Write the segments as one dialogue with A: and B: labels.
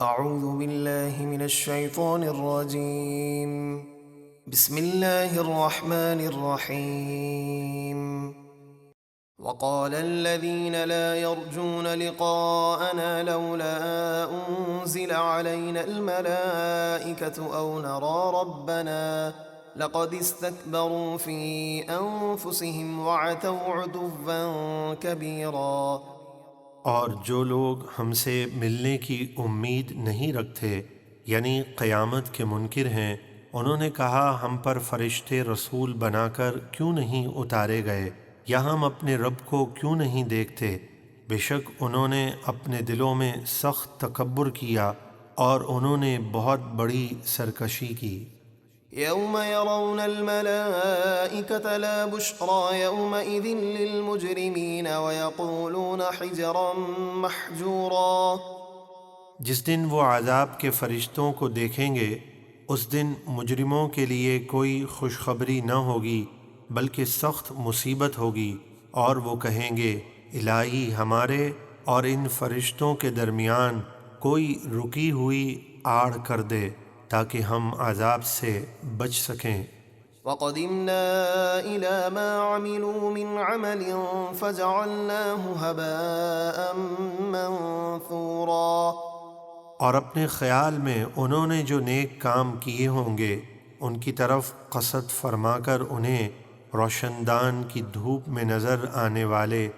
A: أعوذ بالله من الشيطان الرجيم. بسم الله الرحمن الرحيم. وقال الذين لا يرجون لقاءنا لولا أنزل علينا الملائكة أو نرى ربنا لقد استكبروا في أنفسهم وعتوا عتوا كبيرا.
B: اور جو لوگ ہم سے ملنے کی امید نہیں رکھتے یعنی قیامت کے منکر ہیں، انہوں نے کہا ہم پر فرشتے رسول بنا کر کیوں نہیں اتارے گئے، یا ہم اپنے رب کو کیوں نہیں دیکھتے۔ بے شک انہوں نے اپنے دلوں میں سخت تکبر کیا اور انہوں نے بہت بڑی سرکشی کی۔
A: يوم يرون الملائكة لا بشرى يومئذ للمجرمين ويقولون حجرا محجورا.
B: جس دن وہ عذاب کے فرشتوں کو دیکھیں گے، اس دن مجرموں کے لیے کوئی خوشخبری نہ ہوگی بلکہ سخت مصیبت ہوگی، اور وہ کہیں گے الہی ہمارے اور ان فرشتوں کے درمیان کوئی رکی ہوئی آڑ کر دے تاکہ ہم عذاب سے بچ سکیں۔
A: وقدمنا إلى ما عملوا من عمل فجعلناه هباء منثورا.
B: اور اپنے خیال میں انہوں نے جو نیک کام کیے ہوں گے ان کی طرف قصد فرما کر انہیں روشندان کی دھوپ میں نظر آنے والے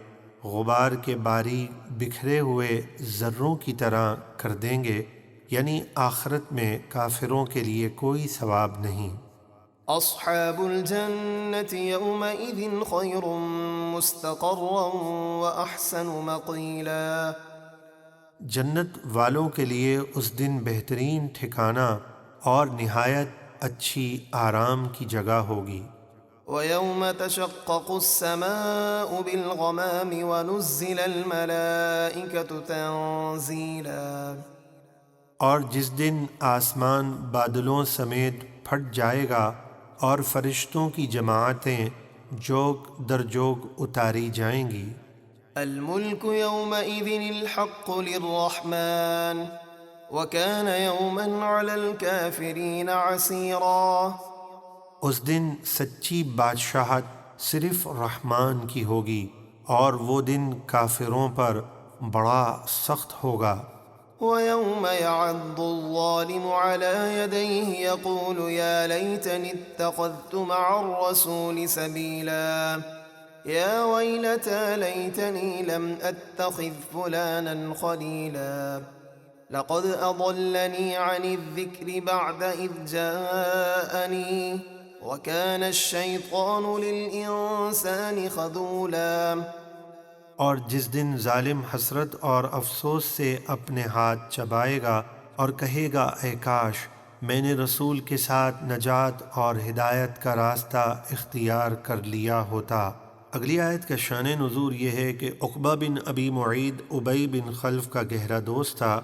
B: غبار کے باریک بکھرے ہوئے ذروں کی طرح کر دیں گے، یعنی آخرت میں کافروں کے لیے کوئی ثواب نہیں۔
A: اصحاب الجنة يومئذ خير مستقرا واحسن مقيلا.
B: جنت والوں کے لیے اس دن بہترین ٹھکانہ اور نہایت اچھی آرام کی جگہ ہوگی۔
A: وَيَوْمَ تَشَقَّقُ السَّمَاءُ بِالْغَمَامِ وَنُزِّلَ الْمَلَائِكَةُ تَنزِيلًا.
B: اور جس دن آسمان بادلوں سمیت پھٹ جائے گا اور فرشتوں کی جماعتیں جوگ در جوگ اتاری جائیں گی۔
A: الملك يومئذ الحق للرحمن وكان يوما على الكافرين عسيرا.
B: اس دن سچی بادشاہت صرف رحمان کی ہوگی اور وہ دن کافروں پر بڑا سخت ہوگا۔
A: ويوم يعض الظالم على يديه يقول يا ليتني اتخذت مع الرسول سبيلا يا ويلتى ليتني لم أتخذ فلانا خليلا لقد أضلني عن الذكر بعد إذ جاءني وكان الشيطان للإنسان خذولا.
B: اور جس دن ظالم حسرت اور افسوس سے اپنے ہاتھ چبائے گا اور کہے گا اے کاش میں نے رسول کے ساتھ نجات اور ہدایت کا راستہ اختیار کر لیا ہوتا۔ اگلی آیت کا شان نزول یہ ہے کہ عقبہ بن ابی معید ابی بن خلف کا گہرا دوست تھا۔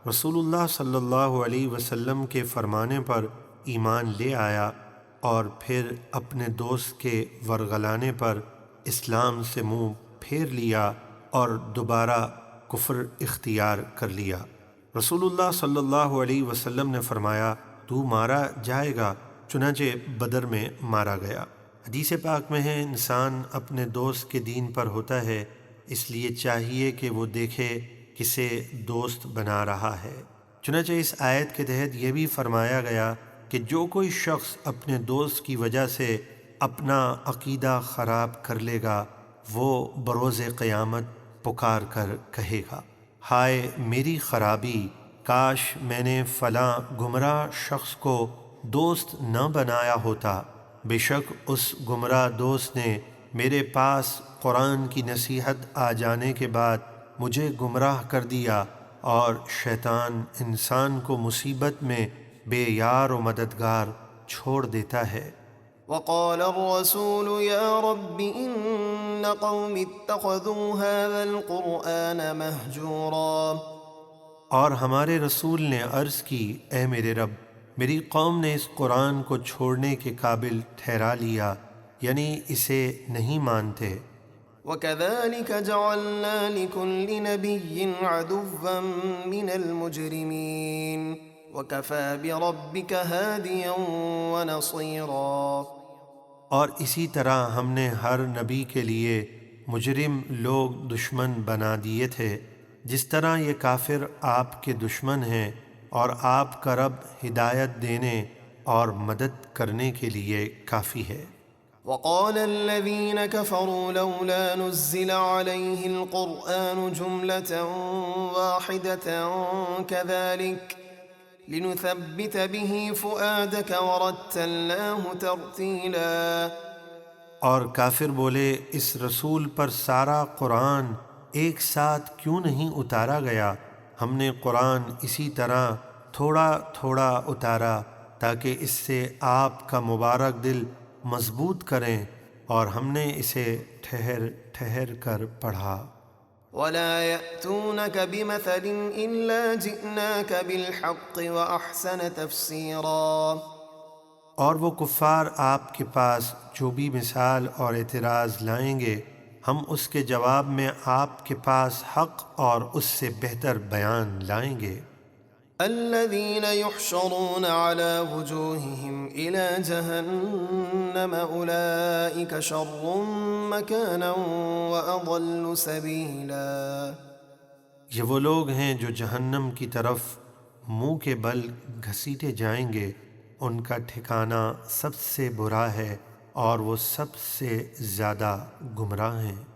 B: رسول اللہ صلی اللہ علیہ وسلم کے فرمانے پر ایمان لے آیا اور پھر اپنے دوست کے ورغلانے پر اسلام سے منہ پھیر لیا اور دوبارہ کفر اختیار کر لیا۔ رسول اللہ صلی اللہ علیہ وسلم نے فرمایا تو مارا جائے گا، چنانچہ بدر میں مارا گیا۔ حدیث پاک میں ہے انسان اپنے دوست کے دین پر ہوتا ہے، اس لیے چاہیے کہ وہ دیکھے کسے دوست بنا رہا ہے۔ چنانچہ اس آیت کے تحت یہ بھی فرمایا گیا کہ جو کوئی شخص اپنے دوست کی وجہ سے اپنا عقیدہ خراب کر لے گا وہ بروز قیامت پکار کر کہے گا ہائے میری خرابی، کاش میں نے فلاں گمراہ شخص کو دوست نہ بنایا ہوتا۔ بے شک اس گمراہ دوست نے میرے پاس قرآن کی نصیحت آ جانے کے بعد مجھے گمراہ کر دیا، اور شیطان انسان کو مصیبت میں بے یار و مددگار چھوڑ دیتا ہے۔
A: وقال الرسول يا رب إن قوم اتخذوا هذا القرآن مهجورا.
B: اور ہمارے رسول نے عرض کی اے میرے رب میری قوم نے اس قرآن کو چھوڑنے کے قابل ٹھہرا لیا، یعنی اسے نہیں مانتے۔
A: وكذلك جعلنا لكل نبي عدوا من المجرمين وكفى بربك هاديا ونصيرا۔
B: اور اسی طرح ہم نے ہر نبی کے لیے مجرم لوگ دشمن بنا دیے تھے، جس طرح یہ کافر آپ کے دشمن ہیں، اور آپ کا رب ہدایت دینے اور مدد کرنے کے لیے کافی ہے۔
A: وقال الذين كفروا لولا نزل عليه القرآن جملة واحدة كذلك لنثبت به فؤادك ورتلناه ترتيلا۔
B: اور کافر بولے، اس رسول پر سارا قرآن ایک ساتھ کیوں نہیں اتارا گیا؟ ہم نے قرآن اسی طرح تھوڑا تھوڑا اتارا تاکہ اس سے آپ کا مبارک دل مضبوط کریں، اور ہم نے اسے ٹھہر ٹھہر کر پڑھا۔
A: ولا يأتونك بمثل إلا جئناك بالحق وأحسن تفسيرا۔
B: اور وہ کفار آپ کے پاس جو بھی مثال اور اعتراض لائیں گے، ہم اس کے جواب میں آپ کے پاس حق اور اس سے بہتر بیان لائیں گے۔
A: الذين يحشرون على وجوههم إلى جهنم أولئك شر مكانا وأضل سبيلا۔
B: یہ وہ لوگ ہیں جو جہنم کی طرف منہ کے بل گھسیٹے جائیں گے، ان کا ٹھکانہ سب سے برا ہے اور وہ سب سے زیادہ گمراہ ہیں۔